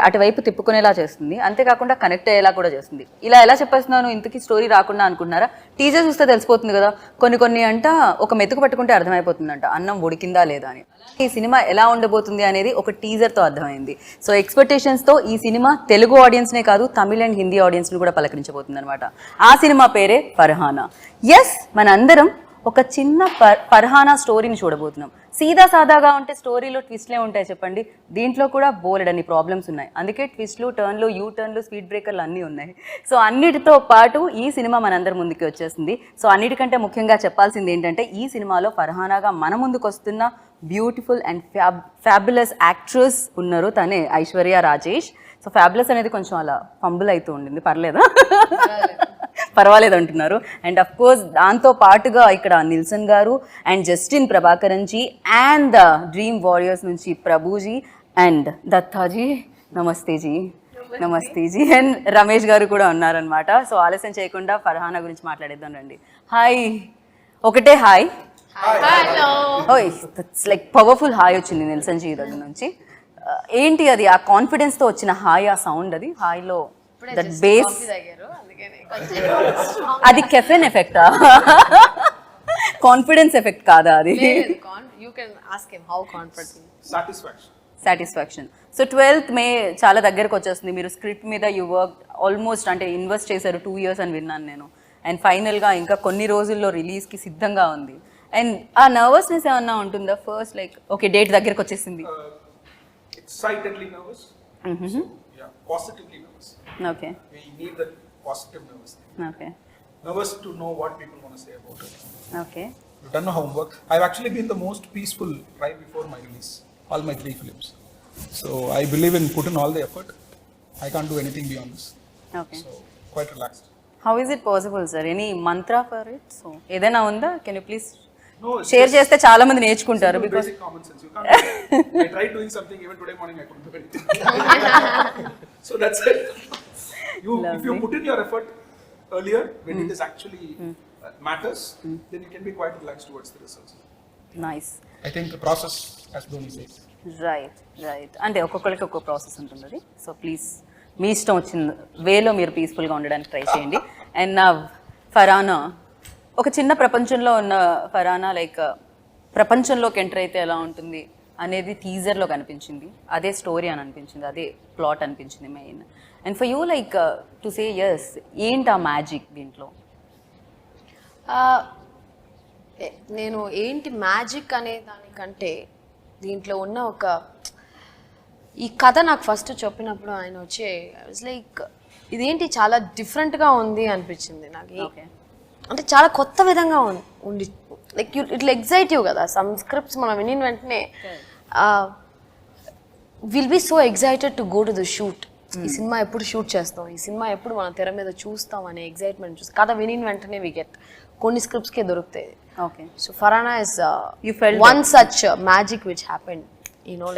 అటువైపు తిప్పుకునేలా చేస్తుంది, అంతేకాకుండా కనెక్ట్ అయ్యేలా కూడా చేస్తుంది. ఇలా ఎలా చెప్పేస్తున్నాను ఇంతకీ స్టోరీ రాకుండా అనుకుంటున్నారా? టీజర్ చూస్తే తెలిసిపోతుంది కదా. కొన్ని అంట ఒక మెతుకు పట్టుకుంటే అర్థమైపోతుందంట అన్నం ఉడికిందా లేదా అని. ఈ సినిమా ఎలా ఉండబోతుంది అనేది ఒక టీజర్తో అర్థమైంది. సో ఎక్స్పెక్టేషన్స్తో ఈ సినిమా తెలుగు ఆడియన్స్నే కాదు, తమిళ అండ్ హిందీ ఆడియన్స్ని కూడా పలకరించబోతుంది అనమాట. ఆ సినిమా పేరే ఫర్హానా. ఎస్, మన అందరం ఒక చిన్న ఫర్హానా స్టోరీని చూడబోతున్నాం. సీదా సాదాగా ఉంటే స్టోరీలో ట్విస్ట్లే ఉంటాయి చెప్పండి. దీంట్లో కూడా బోలెడన్ని ప్రాబ్లమ్స్ ఉన్నాయి. అందుకే ట్విస్ట్లు, టర్న్లు, యూ టర్న్లు, స్పీడ్ బ్రేకర్లు అన్నీ ఉన్నాయి. సో అన్నిటితో పాటు ఈ సినిమా మనందరి ముందుకి వచ్చేసింది. సో అన్నిటికంటే ముఖ్యంగా చెప్పాల్సింది ఏంటంటే ఈ సినిమాలో ఫర్హానాగా మన ముందుకు వస్తున్న బ్యూటిఫుల్ అండ్ ఫ్యాబులస్ యాక్ట్రెస్ ఉన్నారు. తనే ఐశ్వర్య రాజేష్. సో ఫ్యాబులస్ అనేది కొంచెం అలా ఫంబుల్ అవుతూ ఉండింది, పర్లేదా? పర్వాలేదు అంటున్నారు. అండ్ అఫ్ కోర్స్ దాంతో పాటుగా ఇక్కడ నిల్సన్ గారు and Justin Prabhakaran ji and the dream warriors నుంచి ప్రభుజీ అండ్ దత్తాజీ, నమస్తేజీ, నమస్తేజీ, అండ్ రమేష్ గారు కూడా ఉన్నారనమాట. సో ఆలస్యం చేయకుండా ఫర్హానా గురించి మాట్లాడేద్దాం రండి. హాయ్, ఒకటే హాయ్. ఓయ్, దట్స్ లైక్ పవర్ఫుల్ హాయ్ వచ్చింది నిల్సన్ జీ దగ్గర నుంచి. ఏంటి అది, ఆ కాన్ఫిడెన్స్తో వచ్చిన హాయ్, ఆ సౌండ్, అది హాయ్లో దట్ బేస్, అది కెఫెన్ ఎఫెక్టా? కాన్ఫిడెన్స్ ఎఫెక్ట్ కాదా అది? సాటిస్ఫాక్షన్. సో 12th May చాలా దగ్గరకు వచ్చేస్తుంది. మీరు స్క్రిప్ట్ మీద యూ వర్క్ ఆల్మోస్ట్, అంటే ఇన్వెస్ట్ చేశారు 2 years అని విన్నాను నేను. అండ్ ఫైనల్గా ఇంకా కొన్ని రోజుల్లో రిలీజ్కి సిద్ధంగా ఉంది. అండ్ ఆ నర్వస్నెస్ ఏమన్నా ఉంటుందా ఫస్ట్, లైక్ ఓకే డేట్ దగ్గరకు వచ్చేసింది? Excitedly nervous. So, yeah, positively nervous. Okay. We need that positive nervousness. Okay. Nervous to know what people want to say about it. Okay. We've done our homework. I've actually been the most peaceful right before my release, all my 3 films. So I believe in put in all the effort. I can't do anything beyond this. Okay. So quite relaxed. How is it possible, sir? Any mantra for it? So ఏదైనా ఉందా? Can you please share చేస్తే చాలా మంది నేర్చుకుంటారు. Because basic common sense. You can't. I tried doing something even today morning. I couldn't do anything. So that's it. If you put in your effort earlier when it is actually matters, then you can be quite relaxed towards the results. Nice. I think the process, as Dhoni says. Right. అంటే ఒక్కొక్కరికి ఒక్కొక్క process ఉంటుంది అది. So please మీ ఇష్టం వచ్చిన వేలో మీరు పీస్ఫుల్గా ఉండడానికి ట్రై చేయండి. అండ్ నా ఫర్హానా, ఒక చిన్న ప్రపంచంలో ఉన్న ఫర్హానా లైక్ ప్రపంచంలోకి ఎంటర్ అయితే ఎలా ఉంటుంది అనేది టీజర్లో కనిపించింది. అదే స్టోరీ అని అనిపించింది, అదే ప్లాట్ అనిపించింది main. And for you like to say yes, ఏంటి ఆ మ్యాజిక్ దీంట్లో? నేను ఏంటి మ్యాజిక్ అనే దానికంటే దీంట్లో ఉన్న ఒక ఈ కథ నాకు ఫస్ట్ చెప్పినప్పుడు ఆయన వచ్చి లైక్ ఇదేంటి చాలా డిఫరెంట్గా ఉంది అనిపించింది నాకు. అంటే చాలా కొత్త విధంగా ఉండి లైక్ ఇట్లా ఎగ్జైటివ్ కదా. సమ్ స్క్రిప్ట్స్ మనం విని వెంటనే will be so excited to go to the shoot. ఈ సినిమా ఎప్పుడు షూట్ చేస్తాం, ఈ సినిమా ఎప్పుడు మనం తెర మీద చూస్తాం అనే ఎగ్జైట్మెంట్ చూసి కథ విని వెంటనే వి గెట్. కొన్ని స్క్రిప్ట్స్కే దొరుకుతాయి. Okay. So Farhana is one such magic which happened,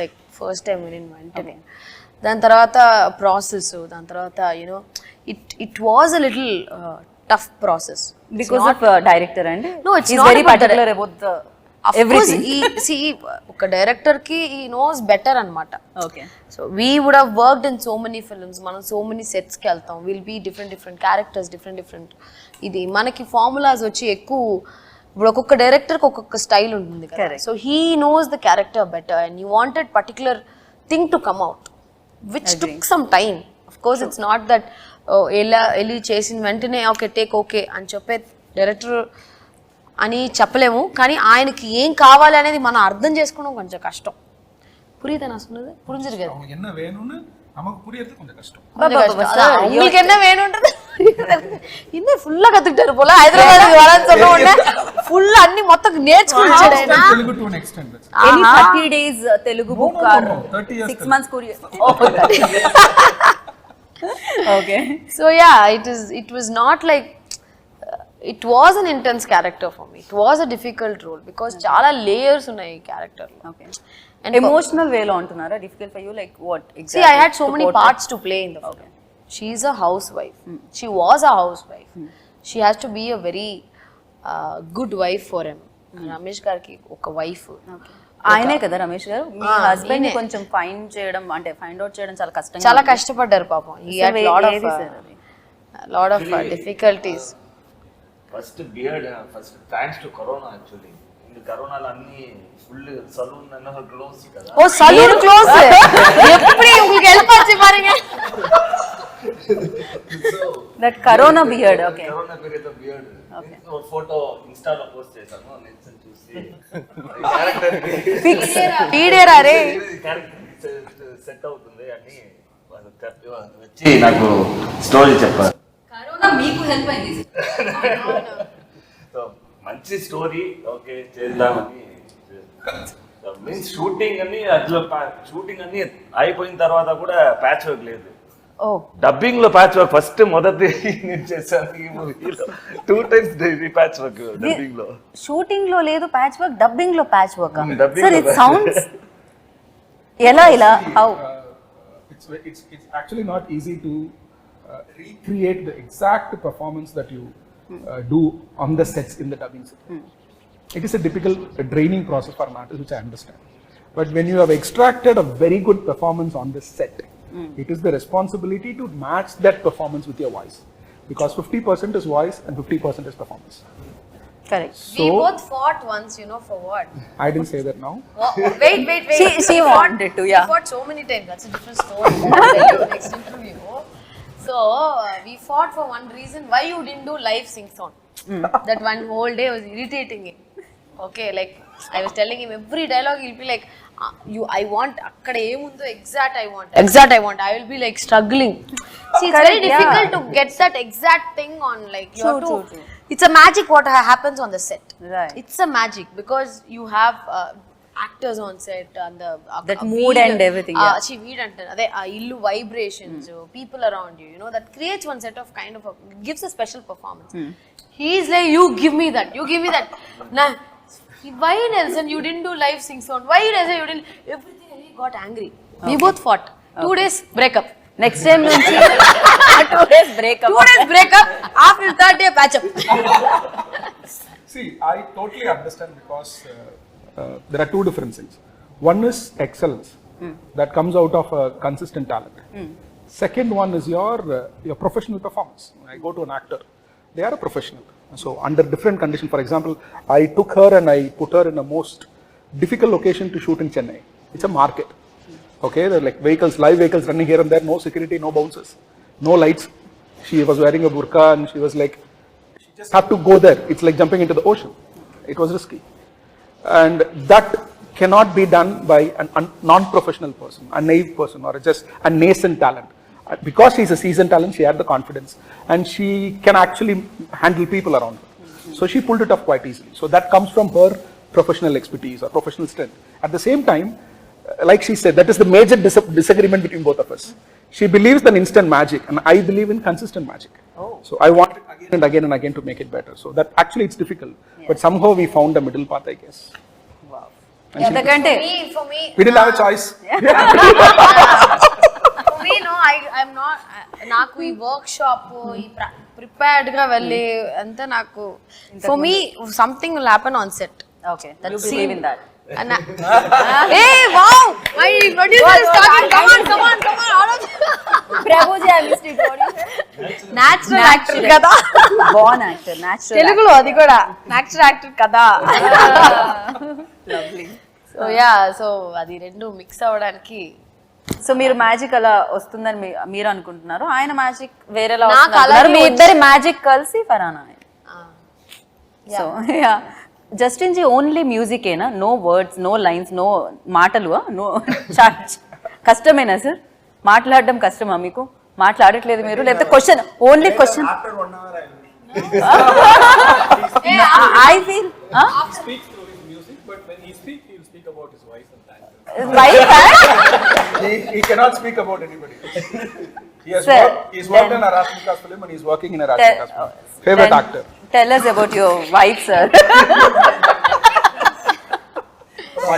like first time విని వెంటనే. దాని తర్వాత ప్రాసెస్, దాని తర్వాత it was a little tough process because of director and no, it's he's not very about particular about the of everything. Course, see oka director ki he knows better anamata. Okay. So we would have worked in so many films, మనం so many sets కి వెళ్తాం, will be different characters, different ఇది మనకి formulas వచ్చి ఎక్కువ. ఇప్పుడు ఒక్కొక్క డైరెక్టర్కి ఒక్కొక్క స్టైల్ ఉంటుంది కదా. So he knows the character better and he wanted particular thing to come out which took some time. Of course, it's not that వెళ్ళి చేసిన వెంటనే ఓకే టేక్ ఓకే అని చెప్పే డైరెక్టర్ అని చెప్పలేము. కానీ ఆయనకి ఏం కావాలి అనేది మనం అర్థం చేసుకోవడం కొంచెం కష్టం. புரியுதா நான் சொன்னது? புரிஞ்சிருக்காது. அவங்க என்ன வேணும்னு நமக்கு புரியறது கொஞ்சம் கஷ்டம். உங்களுக்கு என்ன வேணும்ன்றது இன்னும் ஃபுல்லா கத்துக்கிட்டாரு போல. హైదరాబాద్ வரேன்னு சொன்ன உடனே ఫుల్ అన్ని మొత్తం నేర్చుకుంటాడు ఆయన. Telugu to next time. Any 30 days Telugu book or 6 months Korean? Okay. So yeah, it was not like it was an intense character for me. It was a difficult role because chala layers unnai character lo. Okay. And emotional way lo antunara difficult for you, like what exactly? See, I had so many parts to play in the film. She is a housewife. She was a housewife. She has to be a very good wife for him. Ramesh garki oka wife. ఆయనే కదా రమేష్ గారు మీ husband ని కొంచెం find చేయడం అంటే find out చేయడం చాలా కష్టంగా చాలా కష్టపడ్డారు పాపం. He had lot of difficulties. First beard first thanks to corona actually. இந்த కరోనాలో అన్ని ఫుల్ సలూన్ అన్న క్లోజ్ కదా. ఓ సలూన్ క్లోజ్. எப்படி உங்களுக்கு ஹெல்ப் ஆச்சு பாருங்க. That corona beard. Okay, corona period beard. ఒక ఫోటో ఇన్స్టాలో పోస్ట్ చేశాను, నేను చూసి క్యారెక్టర్ ఫిక్స్ వీడియోరా రే క్యారెక్టర్ సెట్ అవుతుంది అని వచ్చి నాకు స్టోరీ చెప్పారు. కరోనా మీకు హెల్ప్ అయింది. సో మంచి స్టోరీ ఓకే చేద్దామని మీన్స్ షూటింగ్ అని అట్లా షూటింగ్ అన్ని అయిపోయిన తర్వాత కూడా ప్యాచ్ వర్క్ లేదు. ఓ డబ్బింగ్ లో ప్యాచ్ వర్క్ ఫస్ట్ మొదటి నేను చేశాను ఈ మూవీలో 2 times ప్యాచ్ వర్క్ డబ్బింగ్ లో. షూటింగ్ లో లేదు ప్యాచ్ వర్క్, డబ్బింగ్ లో ప్యాచ్ వర్క్. dubbing సార్ లో ఇట్ సౌండ్స్ ఎలా ఇలా how It's actually not easy to recreate the exact performance that you do on the sets in the dubbing set. It is a difficult draining process for an artist, which I understand. But when you have extracted a very good performance on the set, it is the responsibility to match that performance with your voice, because 50% is voice and 50% is performance. Correct. We both fought once, you know, for what? I didn't say that now. Wait. She wanted to, yeah. We fought so many times. That's a different story. I'll tell you next interview. So we fought for one reason. Why you didn't do live sing song? That one whole day was irritating him. Okay, like I was telling him every dialogue he'll be like, I want akkada emundo exact I want. I will be like struggling. See, it's very difficult to get that exact thing on, like you have to. True. It's a magic what happens on the set. Right. It's a magic because you have actors on set and the that mood and everything. Yeah. She weed ante ade illu vibrations, people around you, you know, that creates one set of kind of gives a special performance. He's like, you give me that. Nah, why Nelson you didn't do live sing sound? Why Nelson you didn't? Everything. He got angry. Okay. We both fought. 2 days breakup. Next time నుంచి 2 days breakup. After 3rd day patch up. See, I totally understand, because there are 2 different things. One is excellence that comes out of a consistent talent. Second one is your professional performance. When I go to an actor, they are a professional. So under different conditions, for example, I took her and I put her in a most difficult location to shoot in Chennai. It's a market. Okay, there are like live vehicles running here and there, no security, no bouncers, no lights. She was wearing a burqa and she was like, she just had to go there. It's like jumping into the ocean. It was risky. And that cannot be done by a non-professional person, a naive person, or just a nascent talent. Because she's a seasoned talent, she had the confidence and she can actually handle people around her. So she pulled it off quite easily. So that comes from her professional expertise or professional strength. At the same time, like she said, that is the major disagreement between both of us. She believes in instant magic and I believe in consistent magic. So I want it again and again to make it better. So that actually it's difficult, but somehow we found a middle path, I guess. Wow. For me, We didn't have a choice. for me, no, I'm not. నాకు ఈ work shop ఈ prepared గా వెళ్ళి అంతా నాకు for me something will happen on set. Okay, that you believe in that. Hey, wow! My producer is talking. Come on. All of Prabhuji, I missed it. What do you say? Natural actor కదా. Born actor, natural. తెలుగులో అది కూడా natural actor కదా. Lovely. So అది రెండు mix అవ్వడానికి. So మీరు magic అలా వస్తుందని మీరు అనుకుంటున్నారు, ఆయన మ్యాజిక్ వేరేలా నాకు వస్తుంది. అలాగే మీ ఇద్దరి మ్యాజిక్ కలిసి Farhana. So ya, Justin ji only music ఏనా? No words, no lines, no మాటలు? నో కష్టమేనా సార్? మాట్లాడడం కష్టమా మీకు? మాట్లాడట్లేదు మీరు, లేకపోతే question only question? I feel about his wife and that. Wife? He cannot speak about anybody. He's worked in a Rashmika's film and he's working in a Rashmika's film. Favorite actor. Tell us about your wife, sir. So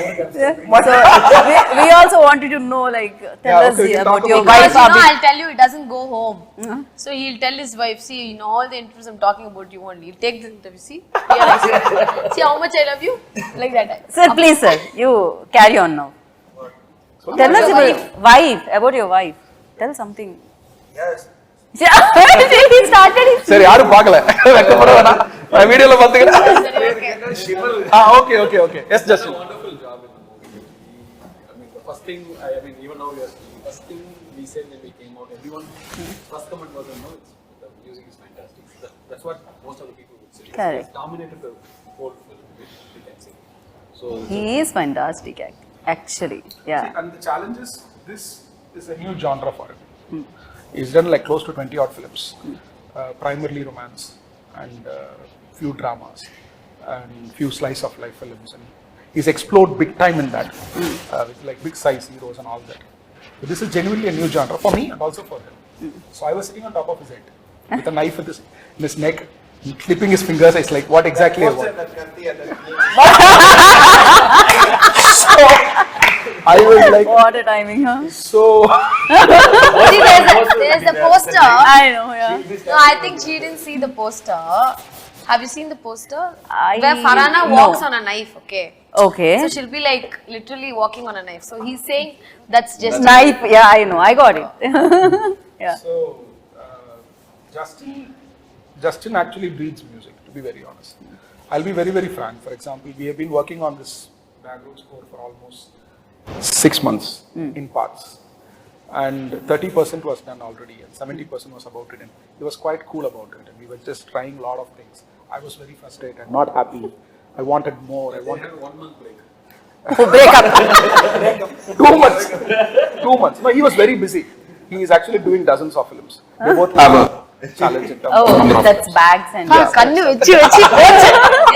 we also wanted to know, like, tell Yeah, us okay, we about talk your about- wife. Because Abhi. I'll tell you, he doesn't go home. So he'll tell his wife, see, in all the interviews I'm talking about you only. He'll take this interview, see? Realize. See how much I love you? Like that. Sir, please, sir, you carry on now. Tell us about your wife. About your wife. Tell something. Yes. Yeah, he started. சரி யாரும் பார்க்கல வெக்கப்பட வேணாம் வீடியோல பாத்துக்கிறேன் okay okay okay yes just Wonderful job in the movie. I mean, the first thing, I mean, even now we are speaking, first thing we said when we came out, everyone, first comment was, no, the music is fantastic. That's what most of the people would say. Correct. It's dominated the whole film, we can say. So, He is fantastic, actually. Yeah. and the challenge is this is a new genre for him. He's done like close to 20 odd films, primarily romance and few dramas and few slice of life films, and he's explored big time in that with like big size heroes and all that. So this is genuinely a new genre for me and also for him. So I was sitting on top of his head with a knife in his neck, clipping his fingers. It's like, what exactly I want. So I was like, What a timing, huh? so See, there's the poster. I know, yeah. No, I think she didn't see the poster. Have you seen the poster? I- Where Farhana no. walks on a knife, okay? Okay. So she'll be like literally walking on a knife. So he's saying that's just Knife, yeah, I know, I got it. Yeah. So, Justin actually breathes music, to be very honest. I'll be very, very frank. For example, we have been working on this background score for almost 6 months in parts. And 30% was done already, and 70% was about it. And he was quite cool about it. And we were just trying a lot of things. I was very frustrated, not happy. I wanted more. I wanted 1 month break. Break up. 2 months. 2 months. No, he was very busy. He is actually doing dozens of films. They both have a challenge in terms of Oh, number of that's bags and. கண்ணு வச்சு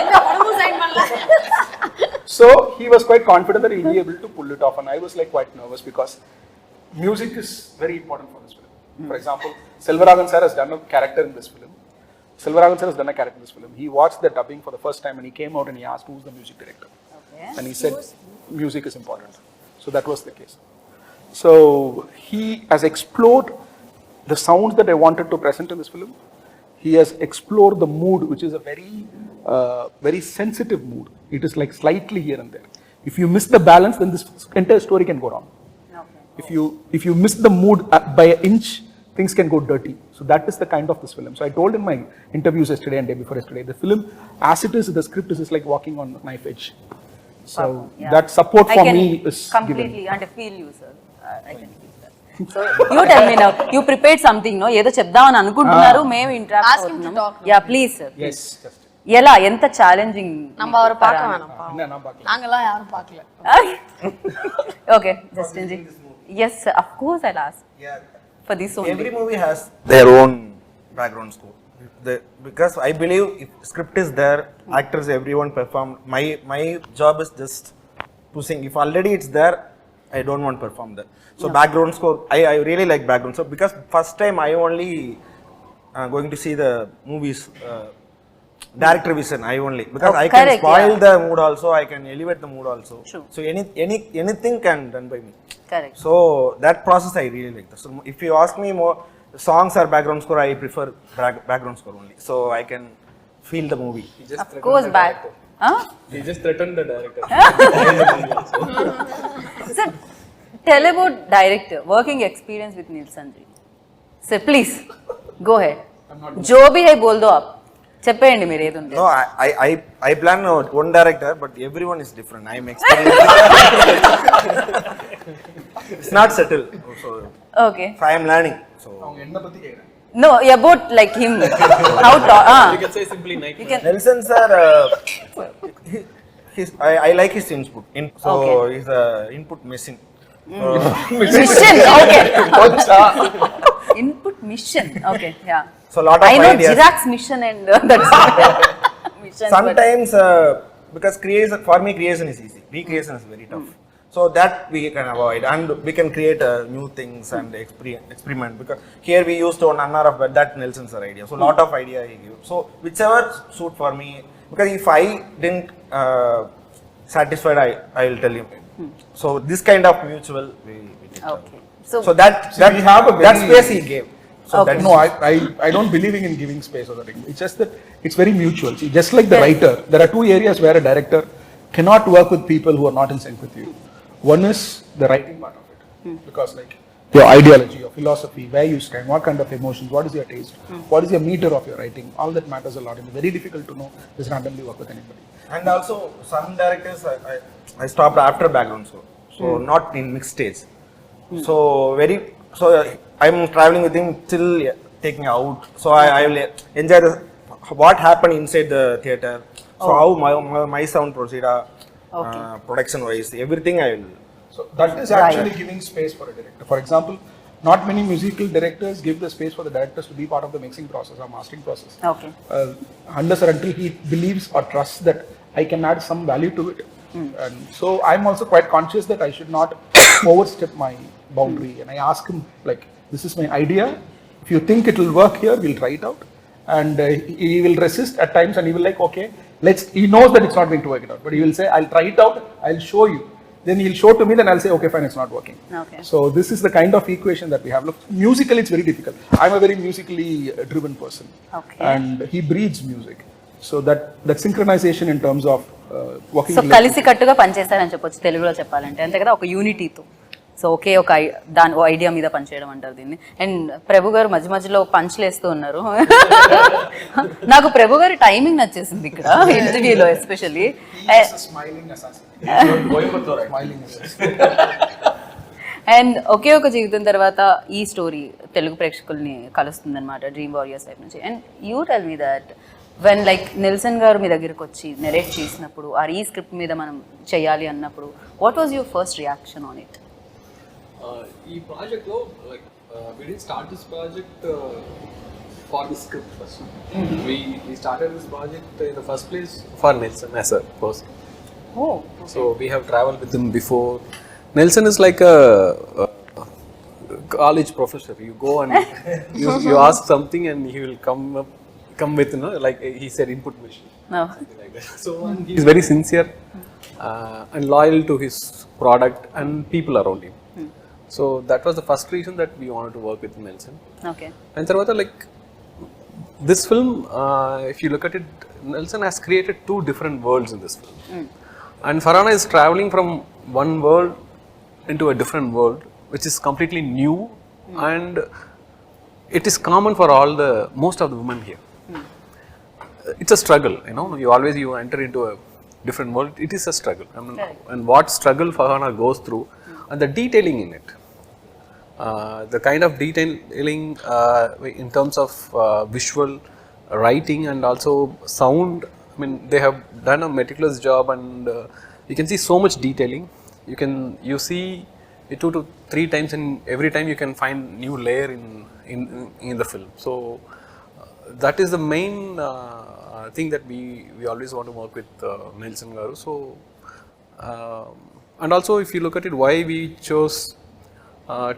எந்த படமும் sign பண்ணல. So he was quite confident that he'll be able to pull it off, and I was like quite nervous because music is very important for this film. For example, Selvaraghan sir has done a character in this film. Selvaraghan sir has done a character in this film. He watched the dubbing for the first time and he came out and he asked who's the music director. Okay. And he said music is important. So that was the case. So he has explored the sounds that I wanted to present in this film. He has explored the mood, which is a very sensitive mood. It is like slightly here and there. If you miss the balance, then this entire story can go wrong. Okay. If you miss the mood by an inch, things can go dirty. So that is the kind of this film. So I told in my interviews yesterday and day before yesterday, the film, as it is, the script is like walking on a knife edge. So Yeah. that support I for can me is completely given. and I feel you, sir. I can feel that. So you tell me now. You prepared something, no? ఏదో చెప్దామని అనుకుంటున్నారు, మేము interact Ask him to talk. Yeah please sir. Yes, just. ఎలా ఎంత challenging நம்ம அவரை பார்க்க வேணாம் பாவம். என்ன நான் பார்க்கல. நாங்கெல்லாம் யாரும் பார்க்கல. Okay Justin ji. Yes, sir. Of course I'll ask Yeah. for this only. Every movie has their own background score. Because I believe if script is there, actors, everyone perform. My job is just pushing. If already it's there, I don't want to perform that. So background score, I really like background score because first time I only going to see the movies. Director vision, I only because I can correct, spoil yeah. the mood also, I can elevate the mood also. True. So anything can done by me. Correct. So that process I really like. So if you ask me more songs or background score, I prefer background score only. So I can feel the movie. He just Of threatened course the back. director. Huh? He just threatened the director. Sir, tell about director, working experience with Nilsson ji. Sir, please, go ahead. जो भी है बोल दो आप. చెప్పేయండి మీరు ఏది ఉంటే. No, I plan one director, but everyone is different. I am experienced. It's not settled. So Okay. I am learning. So அவங்க என்ன பத்தி கேக்குறாங்க? No, about like him. How to You can say simply Nike. You can. Nelson sir, I like his input. So Okay. he's a input machine. Mission. Okay. Input mission. Okay. Yeah. So lot of I know ideas. Xerox mission and that's mission. but- Sometimes because for me creation is easy. Recreation is very tough. So that we can avoid and we can create new things and experiment because here we used one hour of that Nelson sir idea. So lot of idea he gave. So whichever suit for me because if I didn't satisfied, I will tell him. So this kind of mutual, we did. Okay So that we have a that very- space he gave. So Okay. that is No, I don't believe in giving space or that. It's just that it's very mutual. See, just like the writer, there are two areas where a director cannot work with people who are not in sync with you. One is the writing part of it, because like your ideology, your philosophy, where you stand, what kind of emotions, what is your taste, what is your meter of your writing, all that matters a lot. And it's very difficult to know just randomly work with anybody. And also some directors I stopped after background score, so not in mixed stage. So I'm traveling with him till taking out. So I will enjoy what happened inside the theater. So how my sound proceed, production wise, everything I will. So that is actually giving space for a director. For example, not many musical directors give the space for the directors to be part of the mixing process or mastering process. Okay Unless or until he believes or trusts that I can add some value to it. And so I'm also quite conscious that I should not overstep my boundary. And I ask him, like, this is my idea. If you think it will work here, we'll try it out. And he will resist at times and he will like, okay, he knows that it's not going to work it out. But he will say, I'll try it out, I'll show you. Then he'll show to me, then I'll say, okay, fine, it's not working. Okay. So this is the kind of equation that we have. Look, musically, it's very difficult. I'm a very musically driven person. Okay. And he breathes music. So that synchronization in terms of working. So కలిసి కట్టుగా పనిచేస్తారని చెప్పొచ్చు తెలుగులో చెప్పాలంటే, అంతే కదా, ఒక యూనిటీతో. So ఒకే ఒక దాని ఐడియా మీద పనిచేయడం అంటారు దీన్ని. అండ్ ప్రభు గారు మధ్య మధ్యలో పంచ్లు వేస్తూ ఉన్నారు. నాకు ప్రభు గారి టైమింగ్ నచ్చేసింది ఇక్కడ ఇంటర్వ్యూలో especially. Smiling assassin. Coimbatore and ఒకే ఒక జీవితం తర్వాత ఈ స్టోరీ తెలుగు ప్రేక్షకుల్ని కలుస్తుంది అనమాట, డ్రీమ్ వారియర్స్ టైప్ నుంచి. And you tell me that when like Nelson గారు మీ దగ్గరికి వచ్చి నెరేట్ చేసినప్పుడు ఆర్ ఈ స్క్రిప్ట్ మీద మనం చేయాలి అన్నప్పుడు, what was your first reaction on it? ఈ ప్రాజెక్ట్లో like we didn't start this project for the script first. We started this project in the first place for Nelson as a person. Oh, So we have traveled with him before. Nelson is like a college professor. You go and you ask something and he will come with, you know, like he said, input machine. no. Something like that. So and he is very sincere and loyal to his product and people around him. So that was the first reason that we wanted to work with Nelson. Okay. And తర్వాత like this film, if you look at it, Nelson has created two different worlds in this film. And Farhana is traveling from one world into a different world, which is completely new, and it is common for most of the women here. It's a struggle, you know. You enter into a different world. It is a struggle. I mean, and what struggle Farhana goes through, and the detailing in it, the kind of detailing in terms of visual, writing, and also sound. I mean, they have done a meticulous job, and you can see so much detailing. You see it 2 to 3 times, and every time you can find new layer in the film. So that is the main thing that we always want to work with Nelson garu. So and also if you look at it, why we chose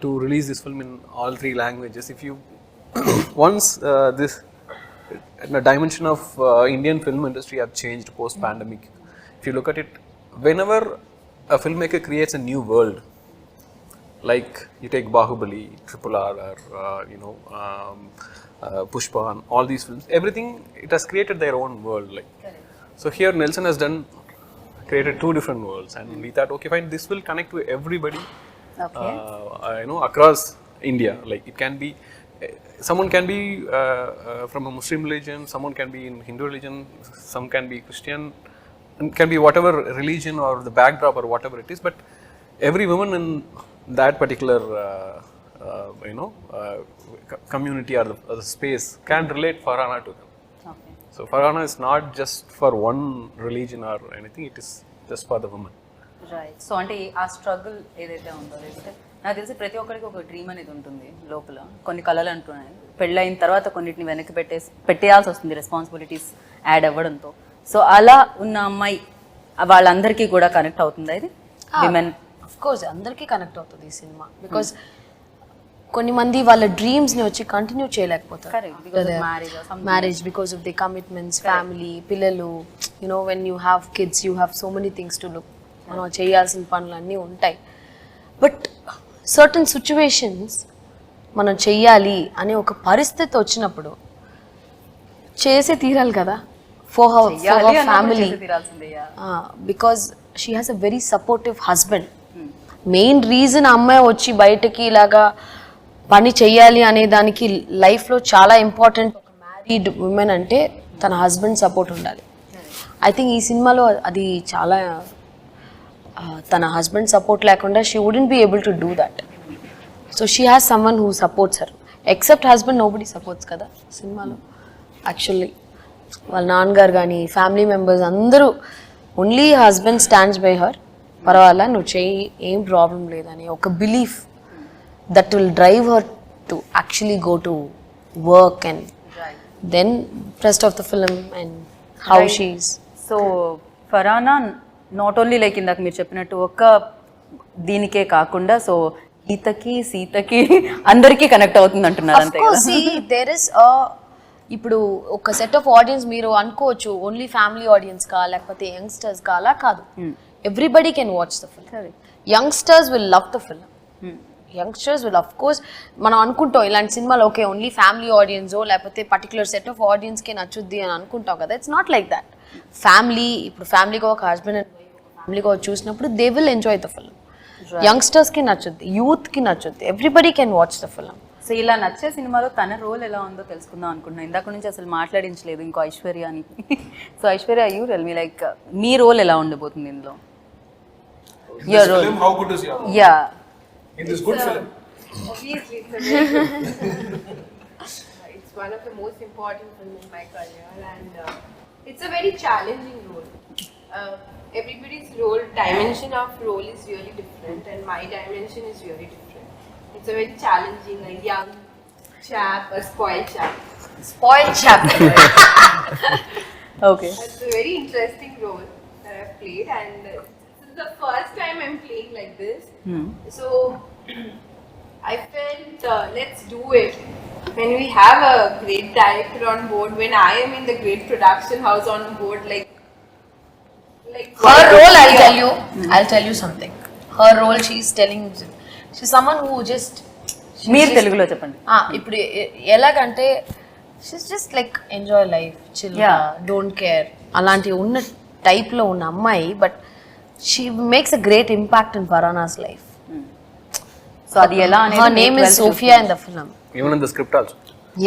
to release this film in all 3 languages. If you once this the dimension of Indian film industry have changed post pandemic. If you look at it, whenever a filmmaker creates a new world, like you take Bahubali, Triple R, or Pushpa, and all these films, everything, it has created their own world. Like, so here Nelson has created 2 different worlds, and we thought, okay, fine, this will connect to everybody. Okay. Across India. Like it can be, someone can be from a Muslim religion, someone can be in Hindu religion, some can be Christian, and can be whatever religion or the backdrop or whatever it is. But every woman in that particular community or the space can relate Farhana to them. Okay. So Farhana is not just for one religion or anything; it is just for the woman. Right. So అంటే ఆ struggle ఏదైతే ఉందో, లేకపోతే నాకు తెలిసి ప్రతి ఒక్కరికి ఒక డ్రీమ్ అనేది ఉంటుంది లోపల, కొన్ని కళలు అంటున్నాయి. పెళ్ళైన తర్వాత కొన్నిటిని వెనక్కి పెట్టేయాల్సి వస్తుంది రెస్పాన్సిబిలిటీస్ యాడ్ అవ్వడంతో. సో అలా ఉన్న అమ్మాయి వాళ్ళందరికీ కూడా కనెక్ట్ అవుతుందా ఇది? విమెన్ ఆఫ్ కోర్స్ అందరికీ కనెక్ట్ అవుతుంది ఈ సినిమా. బికాస్ కొన్ని మంది వాళ్ళ డ్రీమ్స్ని వచ్చి కంటిన్యూ చేయలేకపోతారు. Correct, because of marriage or something. Marriage because of the commitments, family, పిల్లలు. You know when you have kids you have so many things to look. మనం చేయాల్సిన పనులు అన్నీ ఉంటాయి. బట్ సర్టన్ సిచ్యువేషన్స్ మనం చెయ్యాలి అనే ఒక పరిస్థితి వచ్చినప్పుడు చేసే తీరాలి కదా for her family. Because she has a very supportive husband. Main reason అమ్మాయి వచ్చి బయటకి ఇలాగా పని చెయ్యాలి అనే దానికి లైఫ్లో చాలా ఇంపార్టెంట్. ఒక మ్యారీడ్ ఉమెన్ అంటే తన హస్బెండ్ సపోర్ట్ ఉండాలి. ఐ థింక్ ఈ సినిమాలో అది చాలా తన హస్బెండ్ సపోర్ట్ లేకుండా she wouldn't be able to do that. So she has someone who supports her. Except husband nobody supports కదా సినిమాలో. యాక్చువల్లీ వాళ్ళ నాన్నగారు కానీ ఫ్యామిలీ మెంబర్స్ అందరూ only husband stands by her. పర్వాలా నువ్వు చెయ్యి, ఏం ప్రాబ్లం లేదని ఒక belief that will drive her to actually go to work and then rest of the film and how she's. So ఫరానా not only like ఇందాక మీరు చెప్పినట్టు ఒక్క దీనికే కాకుండా సో గీతకి సీతకి అందరికీ కనెక్ట్ అవుతుంది అంటున్నారు అంతే కదా. See, there is a ఇప్పుడు ఒక సెట్ ఆఫ్ ఆడియన్స్ మీరు అనుకోవచ్చు ఓన్లీ ఫ్యామిలీ ఆడియన్స్ కా లేకపోతే యంగ్స్టర్స్ కా అలా కాదు. Everybody can watch the film. Youngsters will love the film. Youngsters will of course మనం అనుకుంటాం ఇలాంటి సినిమాలు ఓకే ఓన్లీ ఫ్యామిలీ ఆడియన్సో లేకపోతే పర్టికులర్ సెట్ ఆఫ్ ఆడియన్స్కే నచ్చుద్ది అని అనుకుంటాం కదా. It's not like that. Family ఇప్పుడు ఫ్యామిలీగా ఒక హస్బెండ్ అండ్ ఫ్యామిలీగా చూసినప్పుడు they will enjoy the film. యంగ్స్టర్స్కి నచ్చుద్ది, యూత్కి నచ్చుద్ది, everybody can watch the film. So ఇలా నచ్చే సినిమాలో తన రోల్ ఎలా ఉందో తెలుసుకుందాం అనుకుంటున్నాను. ఇందాక నుంచి అసలు మాట్లాడించలేదు ఇంకో ఐశ్వర్య అని. So Aishwarya, you tell me like me role ఎలా ఉండబోతుంది ఇందులో? Your role. Film, how good is your role? Yeah. In this good film. Obviously, it's one of the most important films in my career, and it's a very challenging role. Everybody's role, dimension of role is really different, and my dimension is really different. It's a very challenging, like young chap, a spoiled chap. Spoiled chap. Okay. It's a very interesting role that I've played, and this is the first time I'm playing like this. So I felt let's do it. When we have a great director on board, when I am in the great production house on board, like Her role, I'll tell you something. Her role, she's someone who just మీరు తెలుగులో చెప్పండి. ఇప్పుడు ఎలాగంటే she's just like enjoy life, chill, don't care అలాంటి ఉన్న టైప్లో ఉన్న అమ్మాయి. But she makes a great impact in Farhana's life. So అది ఎలా అనేది her name is Sophia in the film. Even in the script also.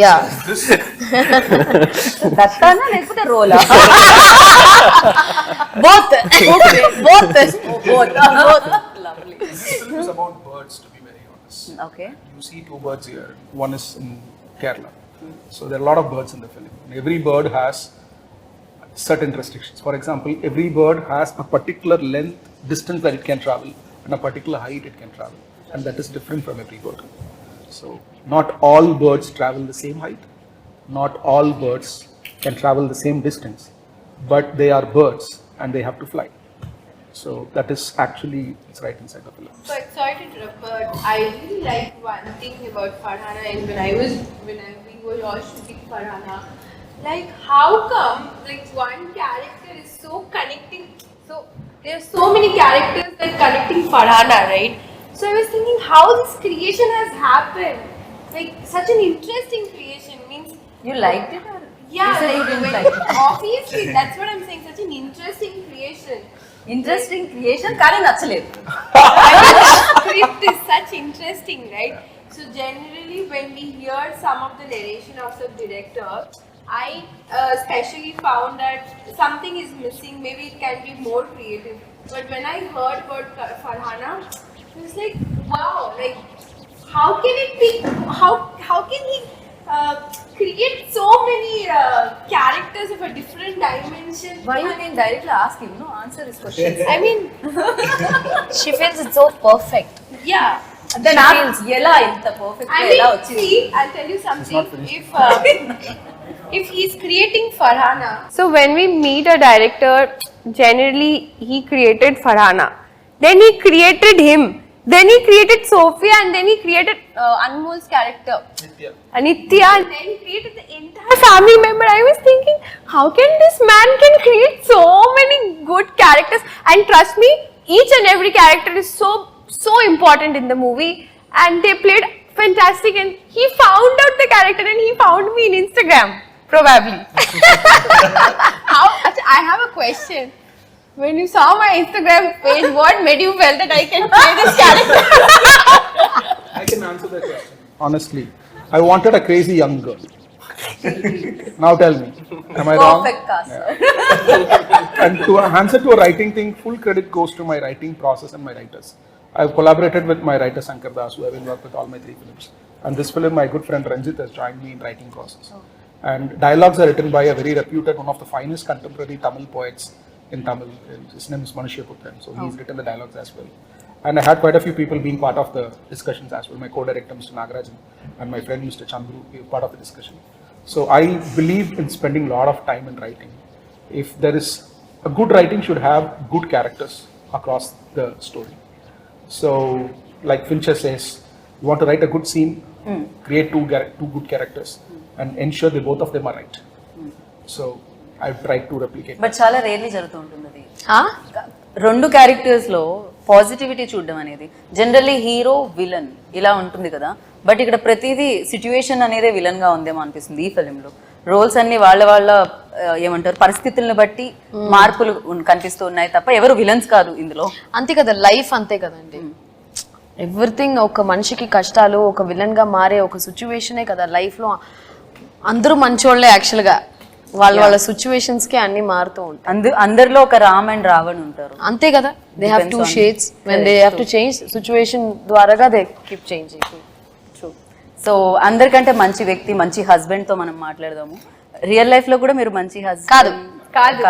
Ya. దత్తానా లేకపోతే రోలా? Both. Lovely. This film is about birds, to be very honest. Okay. You see two birds here. One is in Kerala. So there are a lot of birds in the film. And every bird has certain restrictions. For example, every bird has a particular length, distance that it can travel, and a particular height it can travel. And that is different from every bird. So not all birds travel the same height. Not all birds can travel the same distance. But they are birds and they have to fly. So that is actually, it's right inside the film. so excited, but I really like one thing about Farhana, and when we were all shooting Farhana, like how come like one character is so connecting, so there are so many characters that connecting Farhana, right? So I was thinking how this creation has happened, like such an interesting creation. Means You liked it or? yeah, You said you like, didn't when- like it. obviously that's what I'm saying, such an interesting creation. Interesting creation కానీ నచ్చలేదు. Script is such interesting, right? So generally when we hear some of the narration of the director, I especially found that something is missing, maybe it can be more creative. But when I heard about Farhana, it was like, wow, like how can it be, how can he create so many characters of a different dimension? Why you didn't directly ask him? No, answer his question. I mean, She feels it's so perfect. yeah. Then ఎలా ఇంత perfect I ఎలా mean, వచ్చింది? see, I'll tell you something. If he's creating Farhana, So when we meet a director, generally he created Farhana. Then he created him. Then he created Sophia, and then he created Anmol's character, Nitya, and then he created the entire family member. I was thinking, how can this man can create so many good characters? And trust me, each and every character is so important in the movie, and they played fantastic. And he found out the character, and he found me in Instagram, probably. How? I have a question. When you saw my Instagram page, what made you feel that I can play this character? I can answer that question. Honestly, I wanted a crazy young girl. Now tell me, am I wrong? Perfect cast. And to answer to a writing thing, full credit goes to my writing process and my writers. I've collaborated with my writer Shankar Das, who have been worked with all my 3 films. And this film, my good friend Ranjit has joined me in writing process. And dialogues are written by a very reputed, one of the finest contemporary Tamil poets in Tamil. His name is Manishaputran, so he's written the dialogues as well. And I had quite a few people being part of the discussions as well. My co-director Mr. Nagarajan and my friend Mr. Chandru were part of the discussion. So I believe in spending a lot of time in writing. If there is a good writing, should have good characters across the story. So, like Fincher says, you want to write a good scene, create two good characters, and ensure that both of them are right. So, I've tried to replicate. But చాలా rarely జరుగుతూ ఉంటుంది అది. 2 characters లో positivity చూడడం అనేది generally hero villain ఇలా ఉంటుంది కదా, బట్ ఇక్కడ ప్రతిదీ సిచ్యువేషన్ అనేదే విలన్ గా ఉందేమో అనిపిస్తుంది ఈ ఫిలింలో. రోల్స్ అన్ని వాళ్ళ ఏమంటారు పరిస్థితులను బట్టి మార్పులు కనిపిస్తూ ఉన్నాయి తప్ప ఎవరు విలన్స్ కాదు ఇందులో. అంతే కదా, లైఫ్ అంతే కదండి. ఎవ్రీథింగ్ ఒక మనిషికి కష్టాలు, ఒక విలన్ గా మారే ఒక సిచ్యువేషనే కదా లైఫ్ లో. అందరూ మంచోళ్లే యాక్చువల్ గా, వాళ్ళ సిచ్యువేషన్స్ కి అన్ని మారుతూ ఉంటాయి. అందరిలో ఒక రామ్ అండ్ రావణ్ ఉంటారు, అంతే కదా. They have 2 shades when they have to change situation ద్వారాగా దే కీప్ చేంజింగ్. సో అందరికంటే మంచి వ్యక్తి, మంచి హస్బెండ్ తో మనం మాట్లాడదాము. రియల్ లైఫ్ లో కూడా మీరు మంచి హస్బెండ్ కాదు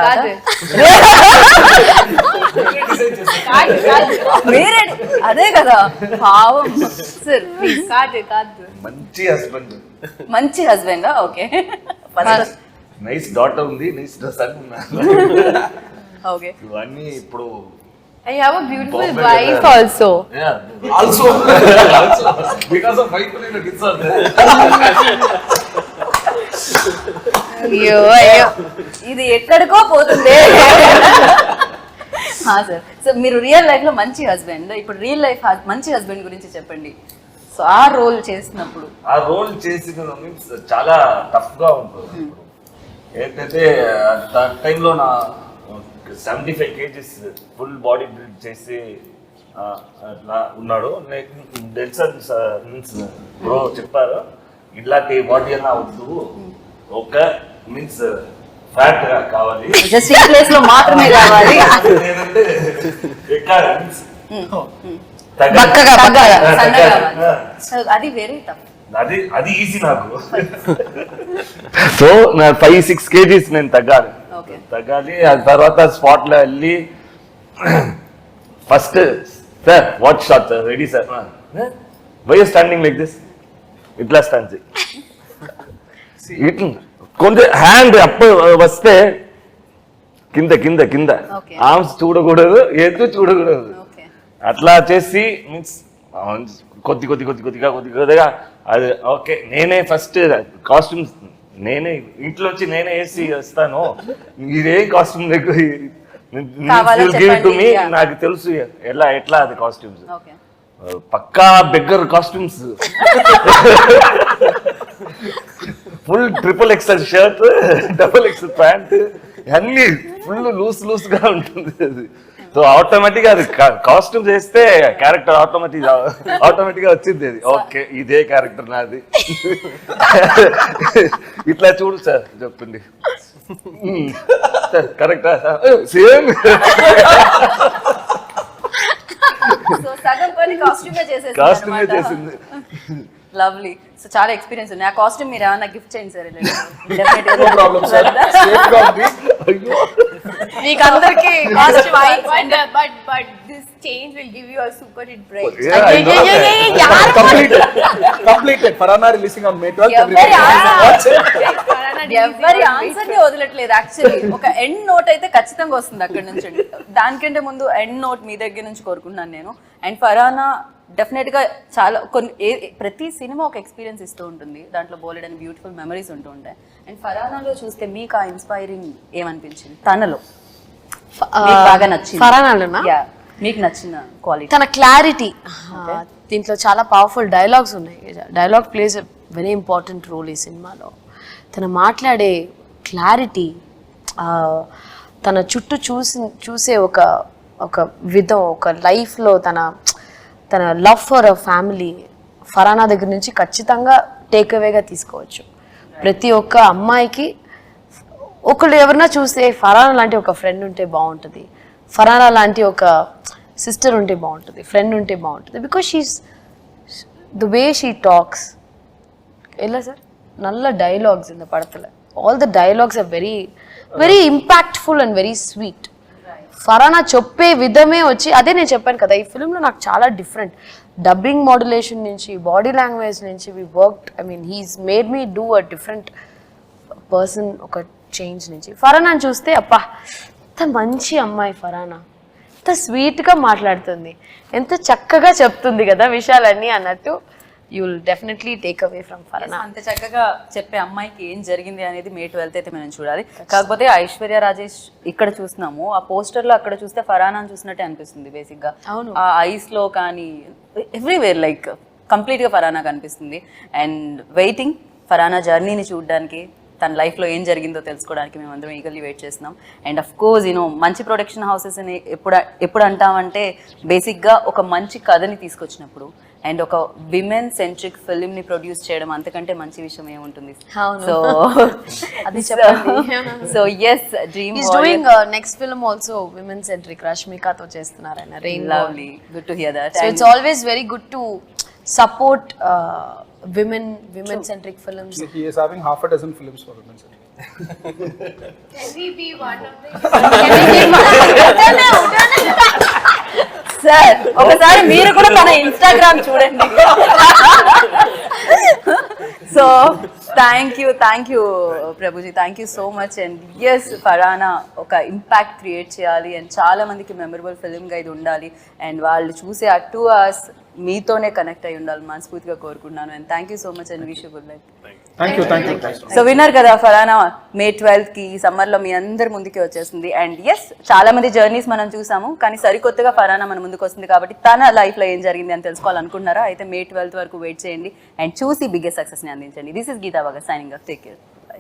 వేరే అదే కదా పావం. Sir please. మంచి హస్బెండ్ ఓకే. నైస్ డాటర్ ఉంది, నైస్ సన్ ఓకే. ఇవన్నీ ఇప్పుడు I have a beautiful wife also. Also, because of wife only the kids are there. అయ్యో ఇది ఎక్కడికో పోతుంది. సార్, సో మీరు రియల్ లైఫ్ లో మంచి హస్బెండ్, ఇప్పుడు రియల్ లైఫ్ మంచి హస్బెండ్ గురించి చెప్పండి. సో ఆ రోల్ చేసినప్పుడు, ఆ రోల్ చేసిన మీన్స్ చాలా టఫ్ గా ఉంటుంది. ఏంటంటే టైంలో నా 75 kgs ఫుల్ బాడీ బిల్డ్ చేసి అట్లా ఉన్నాడు. డెల్సన్ మీన్స్ బ్రో చెప్పారు, ఇలాంటి బాడీ అన్నా వద్దు, ఒక మీన్స్ ఫ్యాట్ గా కావాలి, జస్ట్ ఈ ప్లేస్ లో మాత్రమే కావాలి. లేదంటే ఎక్కడ మీన్స్ అది వెరీ టఫ్. అది ఈజీ నాకు. సో నా 5-6 kgs నేను తగ్గాలి. ఆ తర్వాత స్పాట్ లో వెళ్ళి first sir what shot sir ready sir, why standing like this, ఇట్లా స్టాండ్ ఇట్లా కొంచెం హ్యాండ్ అప్ వస్తే కింద కింద కింద ఆర్మ్స్ చూడకూడదు, ఎత్తు చూడకూడదు. అట్లా చేసి మీన్స్ కొద్దిగా అది ఓకే. నేనే ఫస్ట్ కాస్ట్యూమ్స్ నేనే ఇంట్లో వచ్చి నేనే వేసి వస్తాను, ఇదేం కాస్ట్యూమ్ నాకు తెలుసు ఎట్లా అది కాస్ట్యూమ్స్. పక్కా beggar costumes, full XXL shirt, XXL pant, అన్ని ఫుల్ లూస్ గా ఉంటుంది అది. సో ఆటోమేటిక్ అది కాస్ట్యూమ్ చేస్తే క్యారెక్టర్ ఆటోమేటిక్ గా వచ్చింది అది. ఓకే ఇదే క్యారెక్టర్ నాది, ఇట్లా చూడు సార్ చెప్పింది కరెక్టా సేమ్. సో సగం పని కాస్ట్యూమే చేసింది. లవ్లీ. సో చాలా ఎక్స్పీరియన్స్ ఉంది. ఆ కాస్ట్యూమ్ మీరు ఏమన్నా గిఫ్ట్ చేయండి sir. No problem, sir. Safe గా ఉంది. మీకు అందరికి But this change will give you a super hit break. Yeah, I know that. Completed. Farhana releasing on May 12th. ఎవరి Watch it. ఎవరి ఆన్సర్ ని వదలట్లేదు యాక్చువల్లీ. ఒక ఎండ్ నోట్ అయితే ఖచ్చితంగా వస్తుంది అక్కడ నుంచి. దానికంటే ముందు ఎండ్ నోట్ మీ దగ్గర నుంచి కోరుకుంటున్నాను నేను. అండ్ ఫరానా డెఫినెట్ గా చాలా ప్రతి సినిమా ఒక ఎక్స్పీరియన్స్ ఇస్తూ ఉంటుంది. దాంట్లో బోలెడ్ అండ్ బ్యూటిఫుల్ మెమరీస్ ఉంటూ ఉంటాయి. అండ్ ఫరానాలో చూస్తే మీకు ఆ ఇన్స్పైరింగ్ ఏమనిపించింది? తనలో మీకు బాగా నచ్చింది ఫరానాలోనా? Yeah, మీకు నచ్చిన క్వాలిటీ? తన క్లారిటీ. దీంట్లో చాలా పవర్ఫుల్ డైలాగ్స్ ఉన్నాయి. Dialogue plays a very important role ఈ సినిమాలో. తను మాట్లాడే క్లారిటీ, తన చుట్టూ చూసే ఒక విధం, ఒక లైఫ్లో తన లవ్ ఫర్ అ ఫ్యామిలీ ఫరానా దగ్గర నుంచి ఖచ్చితంగా టేక్ అవేగా తీసుకోవచ్చు. ప్రతి ఒక్క అమ్మాయికి ఒకళ్ళు ఎవరన్నా చూస్తే ఫరానా లాంటి ఒక ఫ్రెండ్ ఉంటే బాగుంటుంది, ఫరానా లాంటి ఒక సిస్టర్ ఉంటే బాగుంటుంది, ఫ్రెండ్ ఉంటే బాగుంటుంది. Because she's the way she talks. ఎలా సార్ நல்ல డైలాగ్స్ இந்த படத்துல. All the dialogues are very very impactful and very sweet. Farhana చెప్పే విధమే వచ్చి అదే నేను చెప్పాను కదా, ఈ ఫిల్మ్లో నాకు చాలా డిఫరెంట్ డబ్బింగ్ మాడ్యులేషన్ నుంచి, బాడీ లాంగ్వేజ్ నుంచి we worked. I mean he's made me do a different person. ఒక చేంజ్ నుంచి ఫరానాని చూస్తే అప్పా ఎంత మంచి అమ్మాయి ఫరానా, ఎంత స్వీట్గా మాట్లాడుతుంది, ఎంత చక్కగా చెప్తుంది కదా విషయాలన్నీ అన్నట్టు. You will definitely take away from ఫరానా. అంత చక్కగా చెప్పే అమ్మాయికి ఏం జరిగింది అనేది May 12th అయితే మనం చూడాలి. కాకపోతే ఐశ్వర్య రాజేష్ ఇక్కడ చూస్తున్నాము, ఆ పోస్టర్ లో అక్కడ చూస్తే ఫరానాని చూసినట్టే అనిపిస్తుంది బేసిక్ గా. అవును. ఆ ఐస్ లో కానీ ఎవ్రీవేర్ లైక్ కంప్లీట్ గా ఫరానా కనిపిస్తుంది. అండ్ వెయిటింగ్ ఫరానా జర్నీని చూడడానికి, తన లైఫ్లో ఏం జరిగిందో తెలుసుకోవడానికి మేము అందరం ఈగర్లీ వెయిట్ చేస్తున్నాం. అండ్ అఫ్ కోర్స్ మంచి ప్రొడక్షన్ హౌసెస్ అని ఎప్పుడు అంటామంటే బేసిక్గా ఒక మంచి కథని తీసుకొచ్చినప్పుడు అండ్ ఒక విమెన్ సెంట్రిక్ ఫిల్మ్ని ప్రొడ్యూస్ చేయడం అంతకంటే మంచి విషయం ఏముంటుంది. సో అది చెప్పండి. So yes, dream He's doing next film also women centric. రష్మికతో చేస్తున్నారు ఆయన. Lovely, good to hear that. So it's always very good to support women centric films. He is having half a dozen films for women. Can we be one of them? Sir ఒకసారి మీరు కూడా తన Instagram చూడండి. So thank you Prabhuji, thank you so much. And yes, Farhana ఒక impact create చేయాలి and చాలా మందికి memorable ఫిల్మ్గా ఇది ఉండాలి అండ్ వాళ్ళు చూసే ఆ 2 hours మీతోనే కనెక్ట్ అయి ఉండాలి మనస్ఫూర్తిగా కోరుకుంటున్నాను. And thank you so much and wish you good life. Thank you. So winner కదా ఫరానా May 12th ఈ సమ్మర్లో మీ అందరి ముందుకి వచ్చేస్తుంది. అండ్ ఎస్, చాలా మంది జర్నీస్ మనం చూసాము, కానీ సరికొత్తగా ఫరానా మన ముందుకు వస్తుంది కాబట్టి తన లైఫ్లో ఏం జరిగింది అని తెలుసుకోవాలనుకుంటున్నారా అయితే May 12th వరకు వెయిట్ చేయండి అండ్ చూసి బిగ్గెస్ట్ సక్సెస్ని అందించండి. This is Geeta Bhagat signing off. Take care.